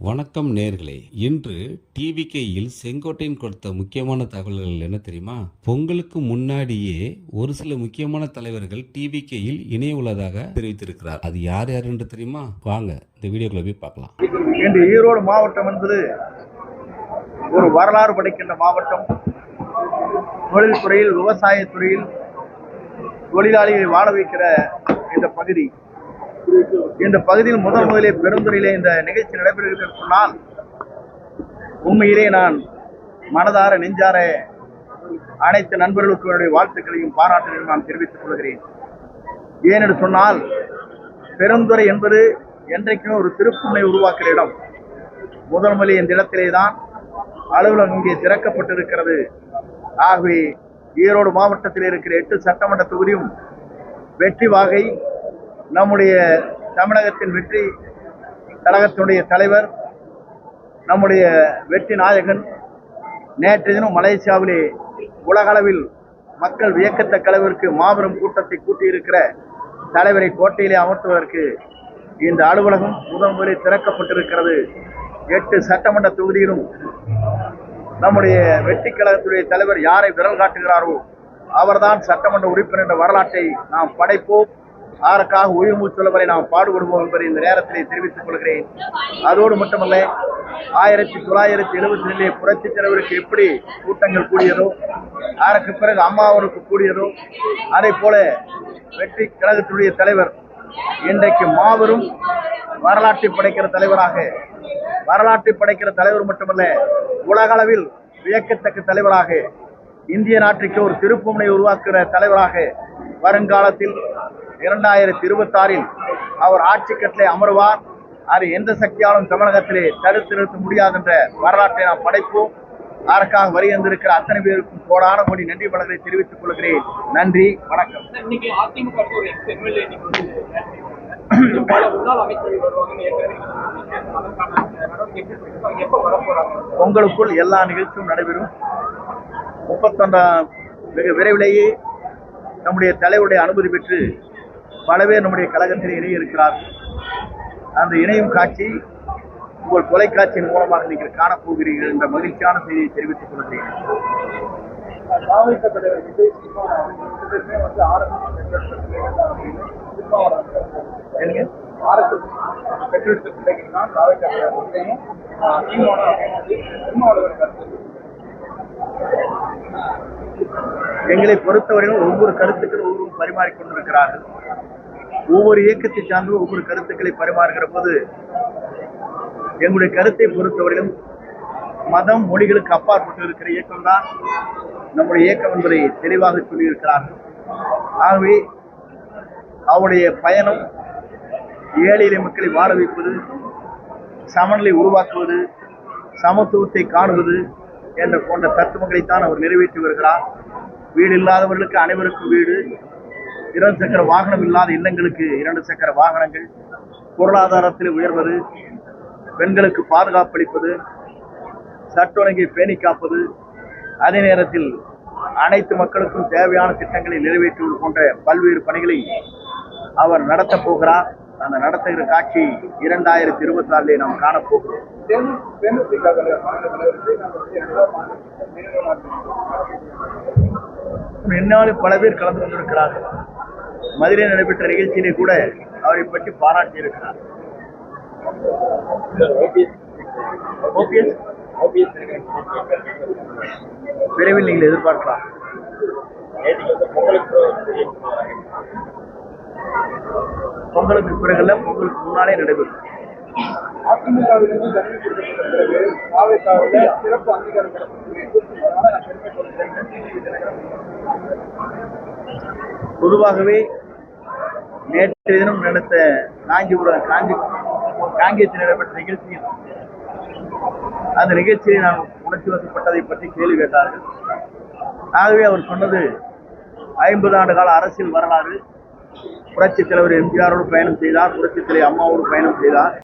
வணக்கம் நேர்களே. இன்று டிவிகேயில் செங்கோட்டையன் கொடுத்த முக்கியமான தகவல்கள் என்ன தெரியுமா? பொங்கலுக்கு முன்னாடியே ஒரு சில முக்கியமான தலைவர்கள் டிவிகேயில் இணைய உள்ளதாக தெரிவித்திருக்கிறார். அது யார் யார் என்று தெரியுமா? வாங்க இந்த வீடியோக்குள்ள போய் பார்க்கலாம். இன்று ஈரோடு மாவட்டம் என்பது ஒரு வரலாறு படைக்கின்ற மாவட்டம். தொழில்துறையில், விவசாயத்துறையில் தொழிலாளிகளை வாழ வைக்கிற இந்த பகுதி. இந்த பகுதியில் முதலிலே பெருந்துறையிலே இந்த நிகழ்ச்சி நடைபெறுகிறது சொன்னால் உண்மையிலே நான் மனதார நெஞ்சார அனைத்து நண்பர்களுக்கு என்னுடைய வாழ்த்துக்களையும் பாராட்டுகளையும் நான் தெரிவித்துக் கொள்கிறேன். ஏனென்று சொன்னால் பெருந்துறை என்பது என்றைக்குமே ஒரு திருப்புமுனை உருவாக்குற இடம். முதல் இந்த இடத்திலே தான் அலுவலகம் இங்கே திறக்கப்பட்டிருக்கிறது. ஆகவே ஈரோடு மாவட்டத்தில் இருக்கிற 8 சட்டமன்ற தொகுதியும் வெற்றி வாகை நம்முடைய தமிழகத்தின் வெற்றி கழகத்தினுடைய தலைவர் நம்முடைய வெற்றி நாயகன் நேற்று தினம் மலேசியாவிலே உலகளவில் மக்கள் வியக்கத்தக்க அளவிற்கு மாபெரும் கூட்டத்தை கூட்டியிருக்கிற தலைவரை கோட்டையிலே அமர்த்துவதற்கு இந்த அலுவலகம் முதலில் திறக்கப்பட்டிருக்கிறது. 8 சட்டமன்ற தொகுதியிலும் நம்முடைய வெற்றி கழகத்துடைய தலைவர் யாரை விரல் காட்டுகிறாரோ அவர்தான் சட்டமன்ற உறுப்பினர் என்ற வரலாற்றை நாம் படைப்போம். அதற்காக உயிர் மூச்சுள்ளவரை நாம் பாடுபடுவோம் என்பதை இந்த நேரத்திலே தெரிவித்துக் கொள்கிறேன். அதோடு மட்டுமல்ல, 1972 புரட்சித் தலைவருக்கு எப்படி கூட்டங்கள் கூடியதோ, அதற்கு பிறகு அம்மா அவருக்கு கூடியதோ, அதே போல வெற்றி கழகத்துடைய தலைவர் இன்றைக்கு மாபெரும் வரலாற்றை படைக்கிற தலைவர் மட்டுமல்ல, உலகளவில் வியக்கத்தக்க தலைவராக, இந்திய நாட்டிற்கு ஒரு திருப்புமுனை உருவாக்குகிற தலைவராக வருங்காலத்தில் 2026 அவர் ஆட்சி கட்டிலே அமர்வார். அது எந்த சக்தியாலும் தமிழகத்திலே தடுத்து நிறுத்த முடியாது என்ற வரலாற்றை நாம் படைப்போம். அதற்காக வருகின்றிருக்கிற அத்தனை பேருக்கும் கோடான கோடி நன்றி வணக்கங்களை தெரிவித்துக் கொள்கிறேன். நன்றி, வணக்கம். உங்களுக்குள் எல்லா நிகழ்ச்சியும் நடைபெறும். 31 மிக விரைவிலேயே நம்முடைய தலைவருடைய அனுமதி பெற்று பல பேர் நம்முடைய கழகத்தில் இணைய இருக்கிறார். அந்த இணையும் காட்சி உங்கள் தொலைக்காட்சியின் மூலமாக நீங்கள் காணப்போகிறீர்கள் என்ற மகிழ்ச்சியான செய்தியை தெரிவித்துக் கொள்கிறேன். எங்களை பொறுத்தவரையிலும் ஒவ்வொரு கருத்துக்கள் ஒவ்வொரு பரிமாறிக்கொண்டிருக்கிறார்கள். ஒவ்வொரு இயக்கத்தை சார்ந்து ஒவ்வொரு கருத்துக்களை பரிமாறுகிற போது எங்களுடைய கருத்தை பொறுத்தவரையிலும் மதம், மொழிகளுக்கு அப்பாற்பட்டு இருக்கிற இயக்கம் தான் நம்முடைய இயக்கம் என்பதை தெளிவாக சொல்லியிருக்கிறார்கள். ஆகவே அவருடைய பயணம் ஏழை எளிய மக்களை வாழ வைப்பது, சமநிலை உருவாக்குவது, சமத்துவத்தை காணுவது என்ற போன்ற தத்துவங்களைத்தான் அவர் நிறைவேற்றி வருகிறார். வீடு இல்லாதவர்களுக்கு அனைவருக்கும் வீடு, 2 சக்கர வாகனம் இல்லாத இல்லங்களுக்கு 2 சக்கர வாகனங்கள், பொருளாதாரத்தில் உயர்வது, பெண்களுக்கு பாதுகாப்பு அளிப்பது, சட்ட ஒழுங்கை பேணி காப்பது, அதே நேரத்தில் அனைத்து மக்களுக்கும் தேவையான திட்டங்களை நிறைவேற்றுவது போன்ற பல்வேறு பணிகளை அவர் நடத்தப் போகிறார். அந்த நடத்துகிற காட்சி 2024 நாம் காணப்போகிறோம். என்னாலும் பல பேர் கலந்து கொண்டிருக்கிறார்கள். மதுரையில் நடைபெற்ற நிகழ்ச்சியிலே கூட அவரை பற்றி பாராட்டி இருக்கிறார். விரைவில் நீங்கள் எதிர்பார்க்கலாம். பொங்கலுக்கு பிறகுல பொங்கலுக்கு முன்னாலே நடைபெறும். பொதுவாகவே நேற்று தினம் நடத்த காங்கேயத்தில் நடைபெற்ற நிகழ்ச்சியில் அந்த நிகழ்ச்சியை நான் உணர்ச்சி வசப்பட்டதை பற்றி கேள்வி கேட்டார்கள். ஆகவே அவர் சொன்னது 50 ஆண்டு கால அரசியல் வரலாறு. புரட்சித் தலைவர் எம்ஜிஆரோடு பயணம் செய்தார், புரட்சித் தலைவர் அம்மாவோடு பயணம் செய்தார்.